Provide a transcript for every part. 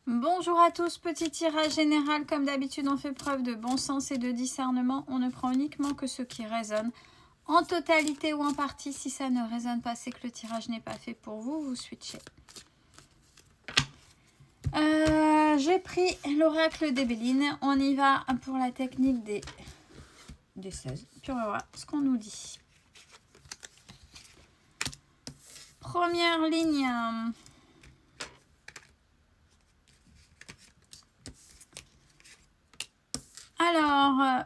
Bonjour à tous, petit tirage général. Comme d'habitude, on fait preuve de bon sens et de discernement. On ne prend uniquement que ce qui résonne en totalité ou en partie. Si ça ne résonne pas, c'est que le tirage n'est pas fait pour vous. Vous switchez. J'ai pris l'oracle d'Ébéline. On y va pour la technique des 16. Puis on va voir ce qu'on nous dit. Première ligne. Alors,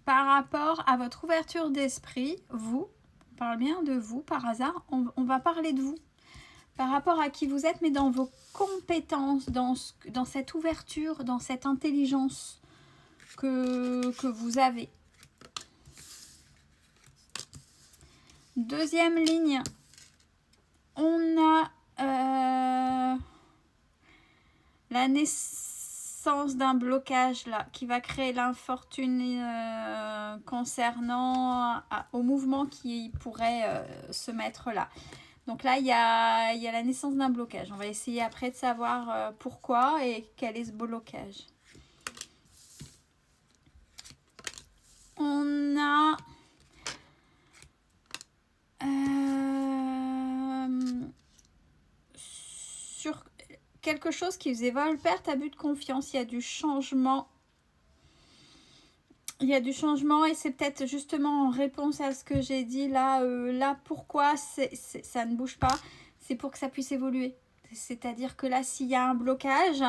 par rapport à votre ouverture d'esprit, vous, on parle bien de vous par hasard, on va parler de vous. Par rapport à qui vous êtes, mais dans vos compétences, dans cette ouverture, dans cette intelligence que vous avez. Deuxième ligne, on a la naissance d'un blocage là qui va créer l'infortune concernant au mouvement qui pourrait se mettre là. Donc là, il y a la naissance d'un blocage. On va essayer après de savoir pourquoi et quel est ce blocage. On a sur quelque chose qui vous évoque perte, abus de confiance. Il y a du changement. Il y a du changement et c'est peut-être justement en réponse à ce que j'ai dit là. Là, pourquoi ça ne bouge pas? C'est pour que ça puisse évoluer. C'est-à-dire que là, s'il y a un blocage,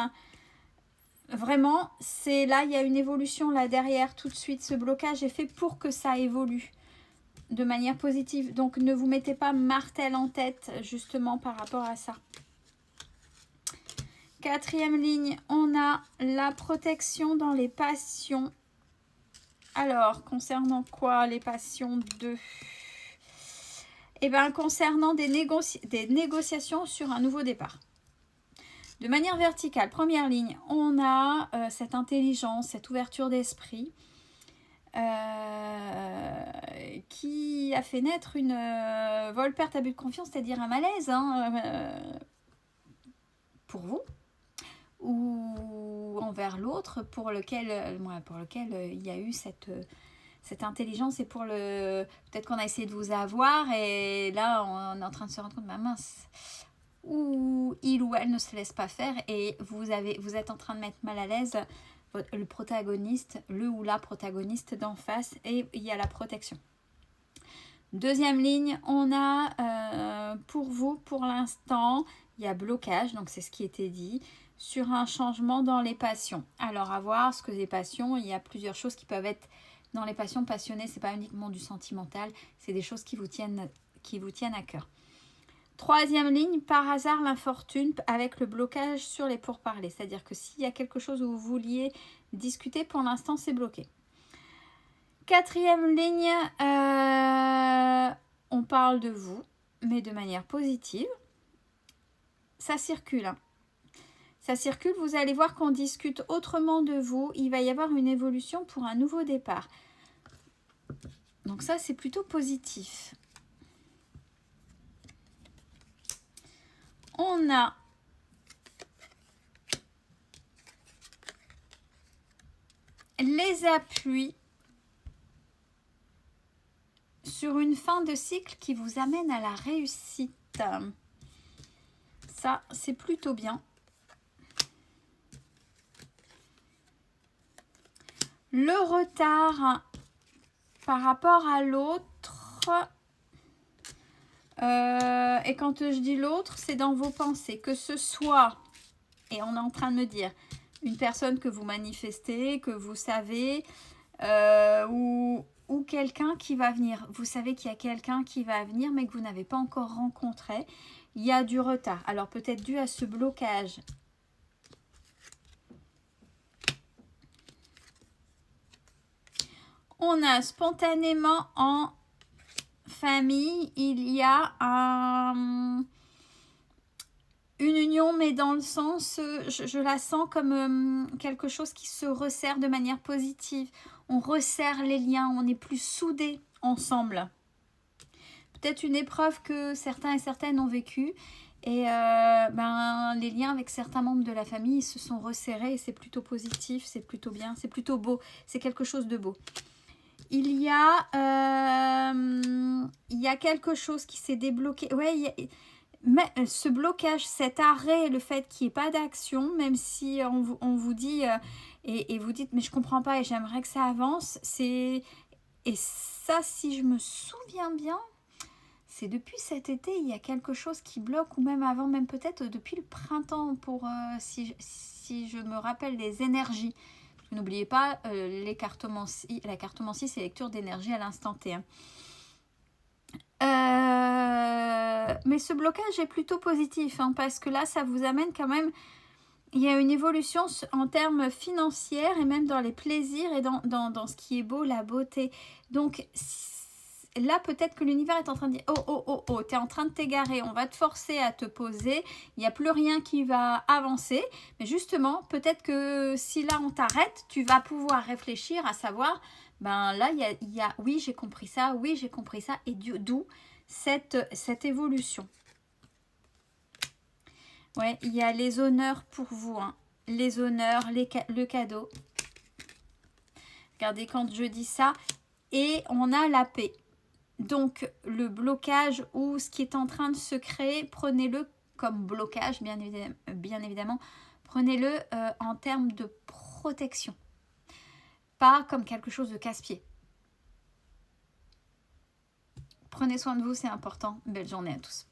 vraiment, c'est là, il y a une évolution là derrière. Tout de suite, ce blocage est fait pour que ça évolue de manière positive. Donc, ne vous mettez pas martel en tête justement par rapport à ça. Quatrième ligne, on a la protection dans les passions. Alors, concernant quoi les passions 2? Eh bien, concernant des négociations sur un nouveau départ. De manière verticale, première ligne, on a cette intelligence, cette ouverture d'esprit qui a fait naître une vol-perte, abus de confiance, c'est-à-dire un malaise pour vous ou envers l'autre pour lequel il y a eu cette intelligence et pour le peut-être qu'on a essayé de vous avoir et là on est en train de se rendre compte, mince, ou il ou elle ne se laisse pas faire et vous êtes en train de mettre mal à l'aise le protagoniste, le ou la protagoniste d'en face et il y a la protection. Deuxième ligne, on a pour vous, pour l'instant, il y a blocage, donc c'est ce qui était dit, sur un changement dans les passions. Alors, à voir ce que les passions, il y a plusieurs choses qui peuvent être dans les passions passionnées, c'est pas uniquement du sentimental, c'est des choses qui vous tiennent à cœur. Troisième ligne, par hasard, l'infortune avec le blocage sur les pourparlers. C'est-à-dire que s'il y a quelque chose où vous vouliez discuter, pour l'instant, c'est bloqué. Quatrième ligne, on parle de vous, mais de manière positive. Ça circule. Ça circule, vous allez voir qu'on discute autrement de vous. Il va y avoir une évolution pour un nouveau départ. Donc ça, c'est plutôt positif. On a les appuis sur une fin de cycle qui vous amène à la réussite. Ça, c'est plutôt bien. Le retard par rapport à l'autre, et quand je dis l'autre, c'est dans vos pensées, que ce soit, et on est en train de me dire, une personne que vous manifestez, que vous savez, ou quelqu'un qui va venir. Vous savez qu'il y a quelqu'un qui va venir, mais que vous n'avez pas encore rencontré. Il y a du retard. Alors peut-être dû à ce blocage. On a spontanément en famille, il y a une union, mais dans le sens, je la sens comme quelque chose qui se resserre de manière positive. On resserre les liens, on est plus soudés ensemble. peut-être une épreuve que certains et certaines ont vécue. Et les liens avec certains membres de la famille se sont resserrés et c'est plutôt positif, c'est plutôt bien, c'est plutôt beau, c'est quelque chose de beau. Il y a quelque chose qui s'est débloqué. Ouais, mais ce blocage, cet arrêt, le fait qu'il n'y ait pas d'action, même si on vous dit et vous dites mais je comprends pas et j'aimerais que ça avance, et ça, si je me souviens bien, c'est depuis cet été, il y a quelque chose qui bloque, ou même avant, même peut-être depuis le printemps, pour si je me rappelle les énergies. N'oubliez pas la cartomancie, c'est lecture d'énergie à l'instant T. Mais ce blocage est plutôt positif, parce que là, ça vous amène quand même... Il y a une évolution en termes financiers et même dans les plaisirs et dans ce qui est beau, la beauté. Donc là, peut-être que l'univers est en train de dire oh, tu es en train de t'égarer, on va te forcer à te poser, il n'y a plus rien qui va avancer. Mais justement, peut-être que si là on t'arrête, tu vas pouvoir réfléchir à savoir, là, il y a oui, j'ai compris ça, et d'où cette évolution. Ouais, il y a les honneurs pour vous, les honneurs, le cadeau. Regardez quand je dis ça, et on a la paix. Donc le blocage ou ce qui est en train de se créer, prenez-le comme blocage, bien évidemment. Prenez-le en termes de protection, pas comme quelque chose de casse-pied. Prenez soin de vous, c'est important. Belle journée à tous.